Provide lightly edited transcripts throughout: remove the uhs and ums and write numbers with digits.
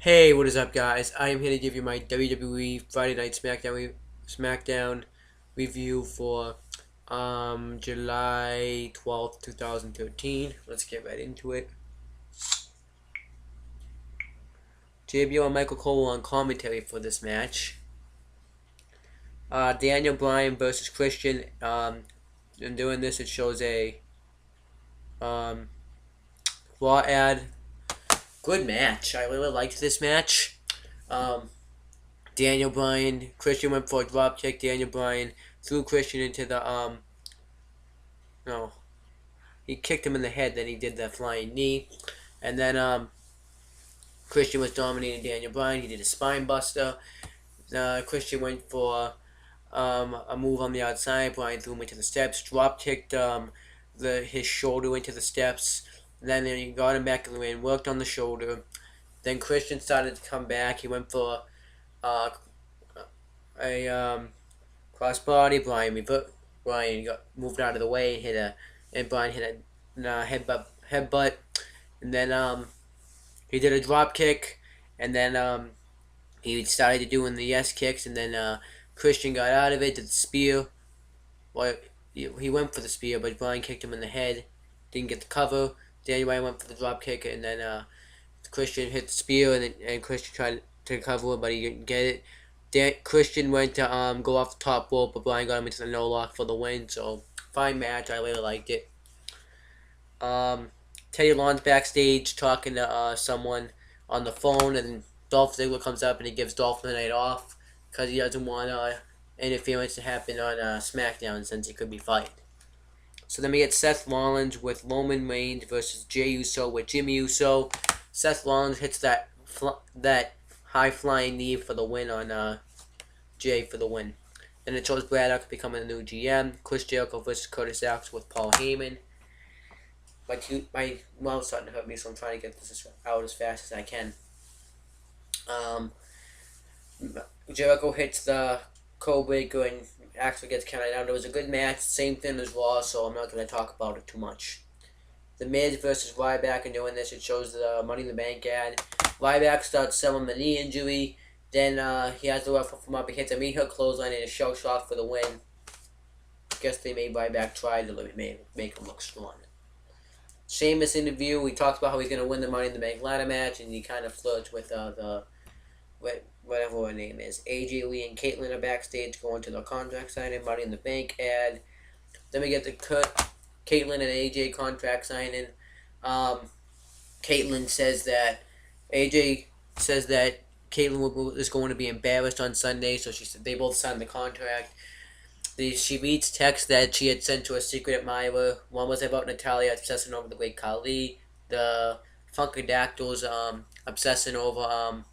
Hey, what is up, guys? I am here to give you my WWE Friday Night Smackdown review for July 12th, 2013. Let's get right into it. JBL and Michael Cole on commentary for this match. Daniel Bryan versus Christian. In doing this, it shows a um, Raw ad. Good match. I really liked this match. Um, Daniel Bryan, Christian went for a drop kick. Daniel Bryan threw Christian into the no, he kicked him in the head. Then he did the flying knee, and then Christian was dominating Daniel Bryan. He did a spine buster. Christian went for a move on the outside. Bryan threw him into the steps. Drop kicked his shoulder into the steps. Then he got him back in the ring. Worked on the shoulder. Then Christian started to come back. He went for a crossbody. Bryan got moved out of the way and Bryan hit a headbutt, and then he did a drop kick, and then he started doing the yes kicks, and then Christian got out of it, did the spear. Well, he went for the spear, but Bryan kicked him in the head, didn't get the cover. Daniel Bryan went for the drop kick, and then Christian hit the spear, and Christian tried to cover it, but he didn't get it. Christian went to go off the top rope, but Bryan got him into the no lock for the win. So fine match. I really liked it. Teddy Long's backstage talking to someone on the phone, and Dolph Ziggler comes up and he gives Dolph the night off because he doesn't want interference to happen on SmackDown since he could be fired. So then we get Seth Rollins with Roman Reigns versus Jey Uso with Jimmy Uso. Seth Rollins hits that high flying knee for the win on Jey for the win. Then it shows Braddock becoming a new GM. Chris Jericho versus Curtis Axel with Paul Heyman. My mouth's starting to hurt me, so I'm trying to get this out as fast as I can. Jericho hits the code breaker and actually gets counted out. It was a good match, same thing as Raw, so I'm not going to talk about it too much. The Miz versus Ryback, and doing this, it shows the Money in the Bank ad. Ryback starts selling the knee injury. Then he has the ref from up. He hits a meat-hook clothesline and a shell shock for the win. Guess they made Ryback try to make him look strong. Sheamus interview, he talks about how he's going to win the Money in the Bank ladder match, and he kind of flirts with whatever her name is. AJ Lee and Caitlyn are backstage going to the contract signing, Money in the Bank ad. Then we get the Caitlyn and AJ contract signing. Caitlyn says that AJ says that Caitlyn is going to be embarrassed on Sunday, so she said they both signed the contract. She reads texts that she had sent to a secret admirer. One was about Natalya obsessing over the great Khali. The Funkadactyls obsessing over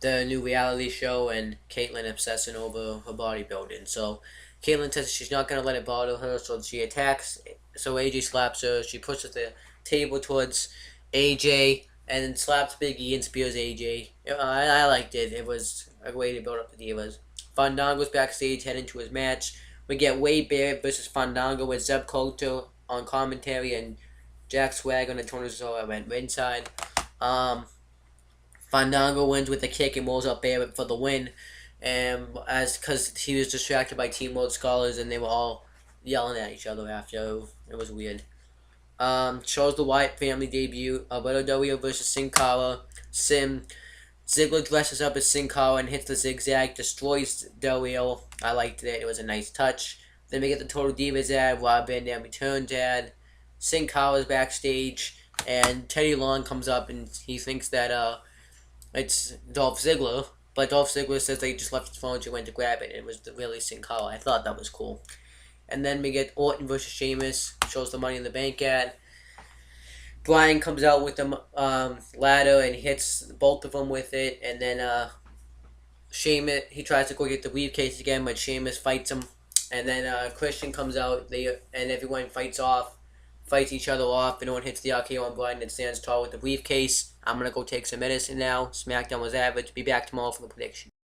the new reality show, and Caitlyn obsessing over her bodybuilding. So Caitlyn says she's not going to let it bother her, so she attacks. So AJ slaps her. She pushes the table towards AJ and then slaps Big E and spears AJ. I liked it. It was a way to build up the Divas. Fandango's backstage heading to his match. We get Wade Barrett versus Fandango with Zeb Coulter on commentary and Jack Swagger and Tony Solo at ringside. Fandango wins with a kick and rolls up Barrett for the win. And because he was distracted by Team World Scholars and they were all yelling at each other after. It was weird. Shows the Wyatt family debut. Alberto Del Rio versus Sin Cara. Ziggler dresses up as Sin Cara and hits the zigzag, destroys Del Rio. I liked it. It was a nice touch. Then we get the Total Divas ad, Rob Van Dam returns ad. Sin Cara's backstage, and Teddy Long comes up and he thinks that it's Dolph Ziggler, but Dolph Ziggler says that he just left his phone and she went to grab it. And it was really Sin Cara. I thought that was cool. And then we get Orton versus Sheamus. Shows the Money in the Bank ad. Bryan comes out with the ladder and hits both of them with it. And then Sheamus, he tries to go get the briefcase again, but Sheamus fights him. And then Christian comes out, and everyone fights each other off. And no one hits the RKO on Bryan and stands tall with the briefcase. I'm going to go take some medicine now. SmackDown was average. Be back tomorrow for the prediction.